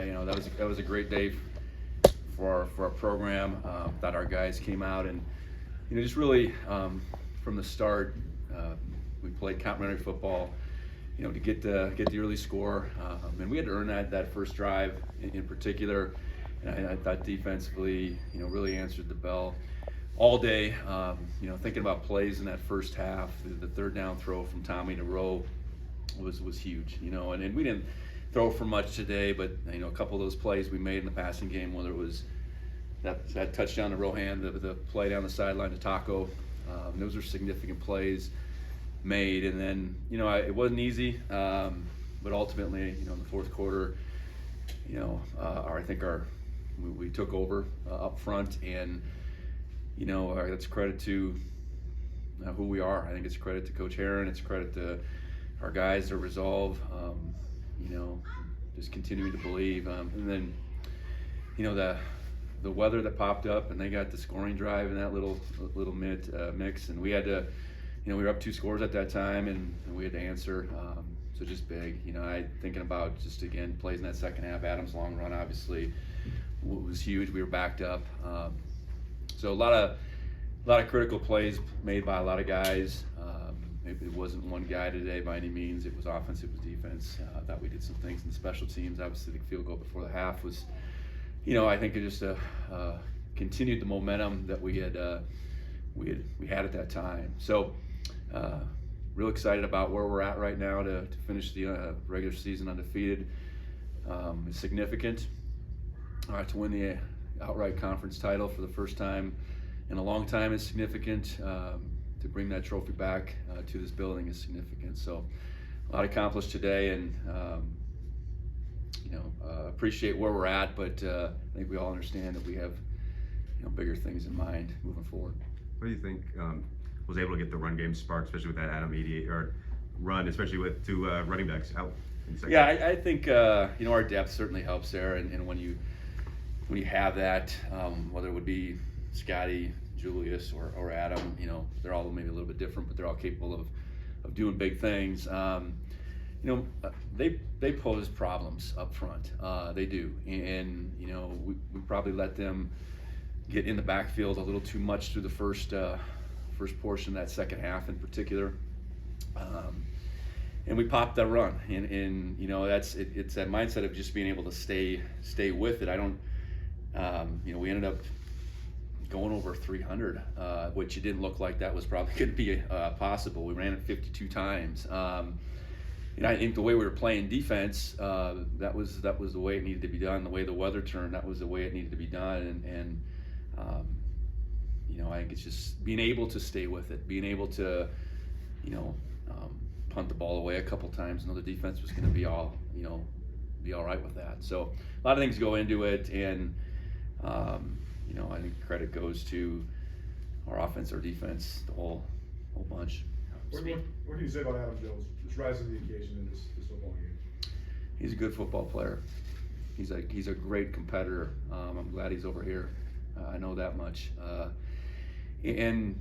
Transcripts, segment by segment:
that was a great day for our program. That our guys came out and just really from the start we played complimentary football. To get the early score, and we had to earn that first drive in particular. And I thought defensively, really answered the bell all day. Thinking about plays in that first half, the third down throw from Tommy to Rowe was huge. And we didn't throw for much today, but a couple of those plays we made in the passing game, whether it was that touchdown to Rohan, the play down the sideline to Taco, those are significant plays made. And then it wasn't easy, but ultimately in the fourth quarter, I think we took over up front, and that's credit to who we are. I think it's credit to Coach Herron. It's credit to our guys, their resolve. Just continuing to believe. And then the weather that popped up, and they got the scoring drive in that little mix, and we had to. We were up 2 scores at that time, and we had to answer. So just big. Thinking about just again plays in that second half. Adams' long run obviously was huge. We were backed up. So a lot of critical plays made by a lot of guys. It wasn't one guy today by any means. It was offense. It was defense. I thought we did some things in the special teams. Obviously, the field goal before the half was, I think it just continued the momentum that we had at that time. So. Real excited about where we're at right now to finish the regular season undefeated. It's significant to win the outright conference title for the first time in a long time is significant. To bring that trophy back to this building is significant. So a lot accomplished today, and appreciate where we're at, but I think we all understand that we have bigger things in mind moving forward. What do you think was able to get the run game sparked, especially with that Adam or run, especially with 2 running backs out in the second? Yeah, I think our depth certainly helps there, and when you have that, whether it would be Scotty, Julius, or Adam, they're all maybe a little bit different, but they're all capable of doing big things. They pose problems up front. They do, and we probably let them get in the backfield a little too much through the first portion of that second half in particular, and we popped that run, and it's that mindset of just being able to stay with it. I don't, we ended up going over 300, which it didn't look like that was probably going to be possible. We ran it 52 times. I think the way we were playing defense, that was the way it needed to be done. The way the weather turned, that was the way it needed to be done, and I think it's just being able to stay with it, being able to, punt the ball away a couple times. The defense was going to be all right with that. So a lot of things go into it, and I think credit goes to our offense, our defense, the whole bunch. What do you say about Adam Jones? Just rising to the occasion in this football game. He's a good football player. He's a great competitor. I'm glad he's over here. I know that much. And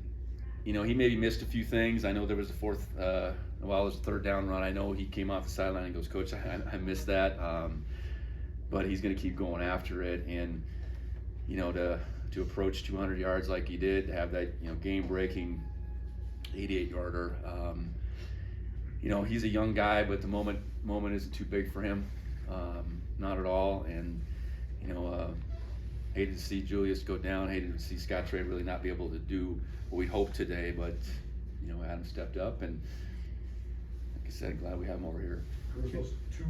he maybe missed a few things. I know there was a it was a third down run. I know he came off the sideline and goes, "Coach, I missed that." But he's going to keep going after it, and to approach 200 yards like he did, to have that game-breaking 88-yarder. He's a young guy, but the moment isn't too big for him, not at all. And hated to see Julius go down. Hated to see Scott Trey really not be able to do what we hoped today. But Adam stepped up, and like I said, glad we have him over here. There was those 2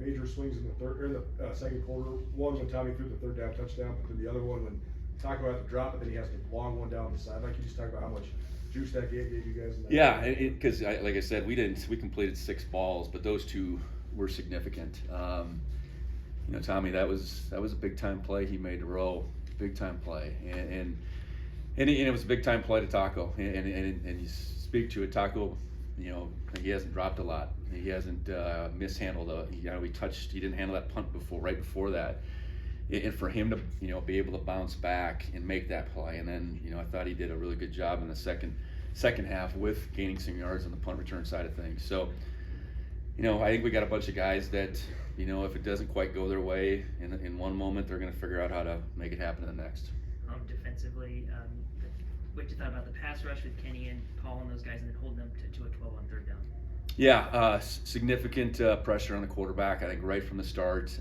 major swings in the second quarter. One when Tommy threw the third down touchdown, but then the other one when Taco had to drop it, then he has the long one down the sideline. Can you just talk about how much juice that gave you guys? In that yeah, because like I said, we completed 6 balls, but those 2 were significant. Tommy, that was a big time play he made to Rowe, big time play, and it was a big time play to Taco, and you speak to it, Taco. He hasn't dropped a lot. He hasn't mishandled he didn't handle that punt right before that, and for him to be able to bounce back and make that play, and then I thought he did a really good job in the second half with gaining some yards on the punt return side of things. So I think we got a bunch of guys that you know, if it doesn't quite go their way in one moment, they're going to figure out how to make it happen in the next. Defensively, what you thought about the pass rush with Kenny and Paul and those guys, and then holding them to a 12 on third down? Yeah, significant pressure on the quarterback, I think, right from the start.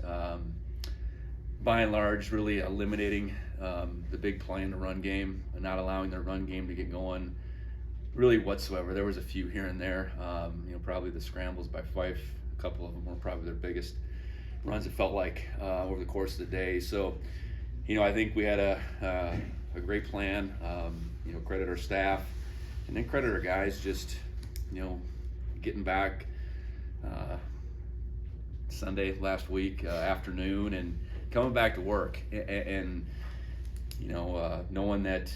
By and large, really eliminating the big play in the run game and not allowing their run game to get going really whatsoever. There was a few here and there, you know, probably the scrambles by Fife, a couple of them were probably their biggest runs, it felt like, over the course of the day. So, you know, I think we had a great plan, you know, credit our staff, and then credit our guys just, you know, getting back Sunday last week afternoon and coming back to work and you know, knowing that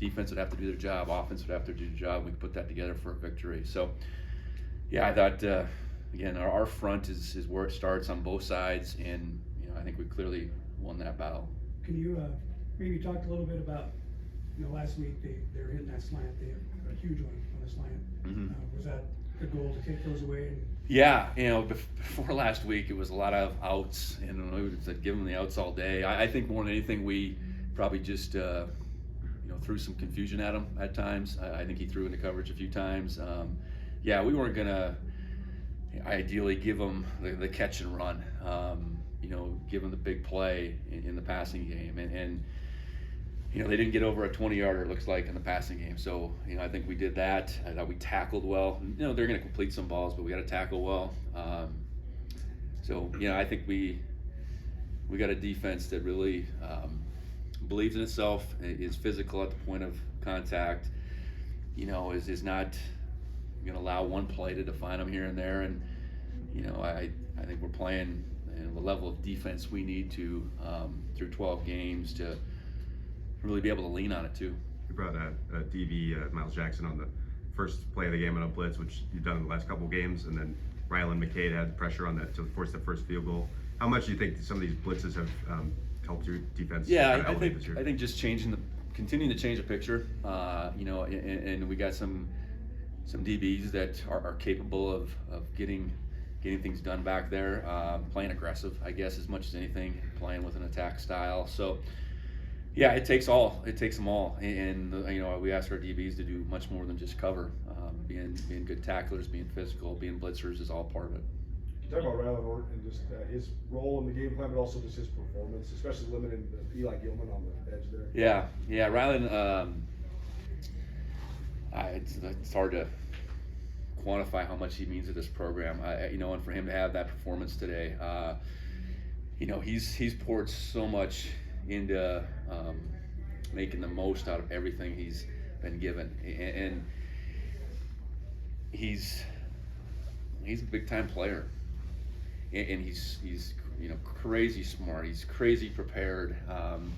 defense would have to do their job, offense would have to do their job, we could put that together for a victory. So yeah, I thought again our front is where it starts on both sides, and you know, I think we clearly won that battle. Can you maybe talk a little bit about, you know, last week they were hitting that slant, they had a huge one on the slant. Mm-hmm. Was that the goal to take those away? Yeah, you know, before last week, it was a lot of outs, and we said give them the outs all day. I think more than anything, we probably just, you know, threw some confusion at him at times. I think he threw into coverage a few times. Yeah, we weren't gonna ideally give him the catch and run. You know, give him the big play in the passing game, and you know, they didn't get over a 20-yarder, it looks like, in the passing game. So, you know, I think we did that. I thought we tackled well. You know, they're going to complete some balls, but we got to tackle well. So, you know, I think we got a defense that really believes in itself, is physical at the point of contact, you know, is not going to allow one play to define them here and there. And, you know, I think we're playing, you know, the level of defense we need to, through 12 games, to really be able to lean on it too. You brought DB Miles Jackson on the first play of the game on a blitz, which you've done in the last couple games, and then Rylan McCade had pressure on that to force the first field goal. How much do you think some of these blitzes have helped your defense? Yeah, I think just continuing to change the picture. You know, and we got some DBs that are capable of getting things done back there, playing aggressive, I guess, as much as anything, playing with an attack style. So. Yeah, it takes them all, and you know, we ask our DBs to do much more than just cover. Being good tacklers, being physical, being blitzers is all part of it. You talk about Rylan Orton and just his role in the game plan, but also just his performance, especially limiting Eli Gilman on the edge there. Yeah, Rylan. It's hard to quantify how much he means to this program. You know, and for him to have that performance today, you know, he's poured so much into making the most out of everything he's been given, and he's a big time player, and he's you know, crazy smart, he's crazy prepared, and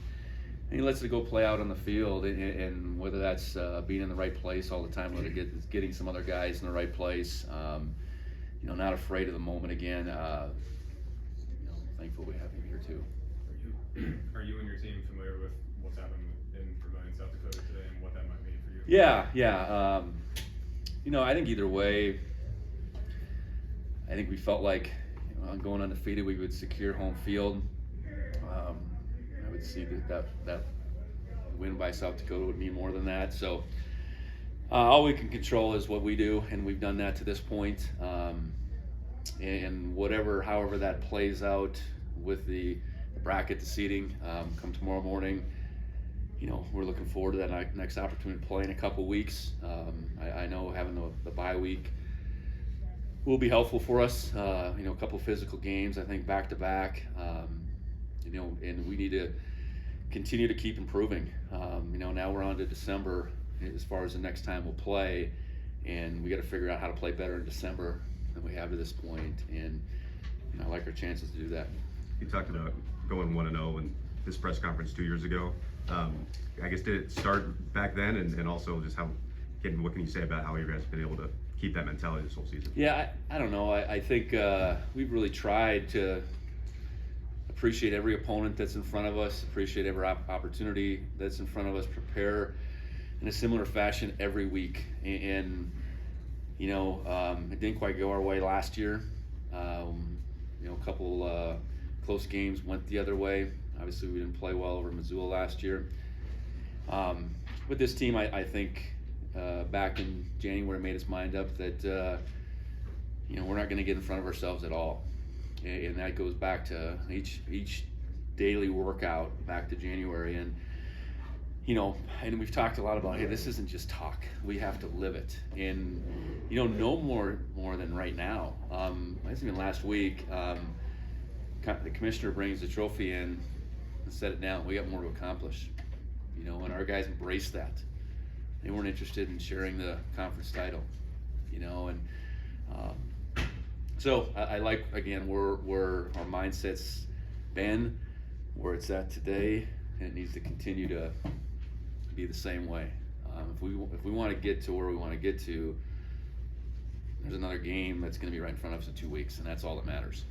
he lets it go play out on the field, and whether that's being in the right place all the time, whether it's getting some other guys in the right place, you know, not afraid of the moment again. You know, thankful we have him here too. Are you and your team familiar with what's happened in Vermillion, South Dakota today, and what that might mean for you? Yeah. You know, I think either way, I think we felt like, you know, going undefeated, we would secure home field. I would see that win by South Dakota would mean more than that. So all we can control is what we do, and we've done that to this point. And however that plays out with the bracket, the seeding, come tomorrow morning, you know, we're looking forward to that next opportunity to play in a couple weeks. I know having the bye week will be helpful for us. You know, a couple physical games, I think, back to back. You know, and we need to continue to keep improving. You know, now we're on to December as far as the next time we'll play, and we got to figure out how to play better in December than we have to this point. And you know, I like our chances to do that. You talked about going 1-0 in this press conference 2 years ago. I guess, did it start back then, and also just what can you say about how you guys have been able to keep that mentality this whole season? Yeah, I don't know. I think we've really tried to appreciate every opponent that's in front of us, appreciate every opportunity that's in front of us, prepare in a similar fashion every week. And you know, it didn't quite go our way last year, You know, a couple close games went the other way. Obviously, we didn't play well over Missoula last year. With this team, I think back in January made its mind up that you know, we're not going to get in front of ourselves at all, and that goes back to each daily workout back to January. And you know, and we've talked a lot about, hey, this isn't just talk. We have to live it. And you know, no more than right now. I think even last week, the commissioner brings the trophy in and set it down. We got more to accomplish. You know, and our guys embraced that. They weren't interested in sharing the conference title. You know, and so I like, again, where our mindset's been, where it's at today, and it needs to continue to be the same way. If we want to get to where we want to get to, there's another game that's going to be right in front of us in 2 weeks, and that's all that matters.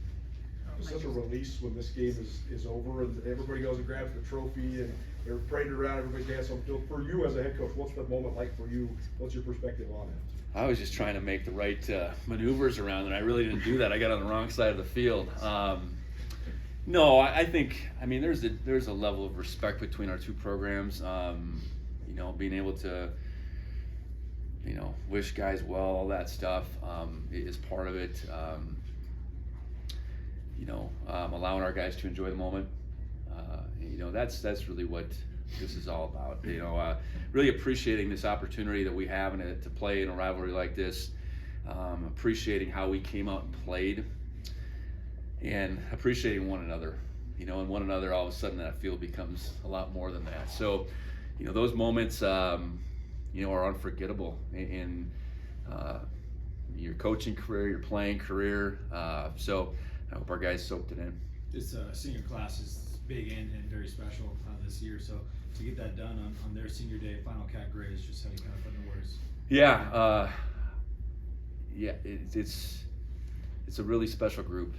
It's such a release when this game is over and everybody goes and grabs the trophy and they're paraded around, everybody's dancing on the field. For you as a head coach, what's the moment like for you? What's your perspective on it? I was just trying to make the right maneuvers around, and I really didn't do that. I got on the wrong side of the field. No, I think, I mean, there's a level of respect between our two programs. You know, being able to, you know, wish guys well, all that stuff is part of it. You know, allowing our guys to enjoy the moment. You know, that's really what this is all about. You know, really appreciating this opportunity that we have to play in a rivalry like this. Appreciating how we came out and played, and appreciating one another. You know, and one another, all of a sudden that field becomes a lot more than that. So, you know, those moments, you know, are unforgettable in your coaching career, your playing career. So I hope our guys soaked it in. This senior class is big and very special this year. So to get that done on their senior day, final cat grade, is just how you kind of put in words. Yeah, it's a really special group.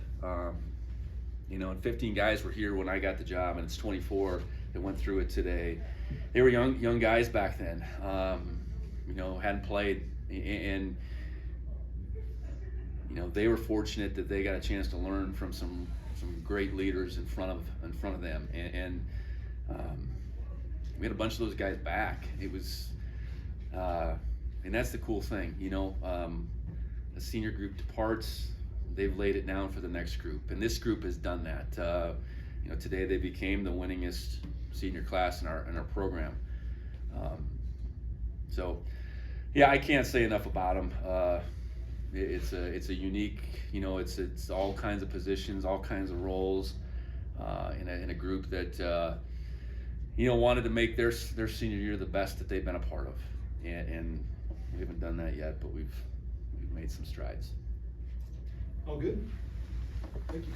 You know, and 15 guys were here when I got the job, and it's 24 that went through it today. They were young guys back then. You know, hadn't played, and you know, they were fortunate that they got a chance to learn from some great leaders in front of them, and we had a bunch of those guys back. It was, and that's the cool thing, you know. The senior group departs, they've laid it down for the next group, and this group has done that. You know, today they became the winningest senior class in our program. So, yeah, I can't say enough about them. It's a unique, you know, it's all kinds of positions, all kinds of roles in a group that you know, wanted to make their senior year the best that they've been a part of, and we haven't done that yet, but we've made some strides. All good. Thank you.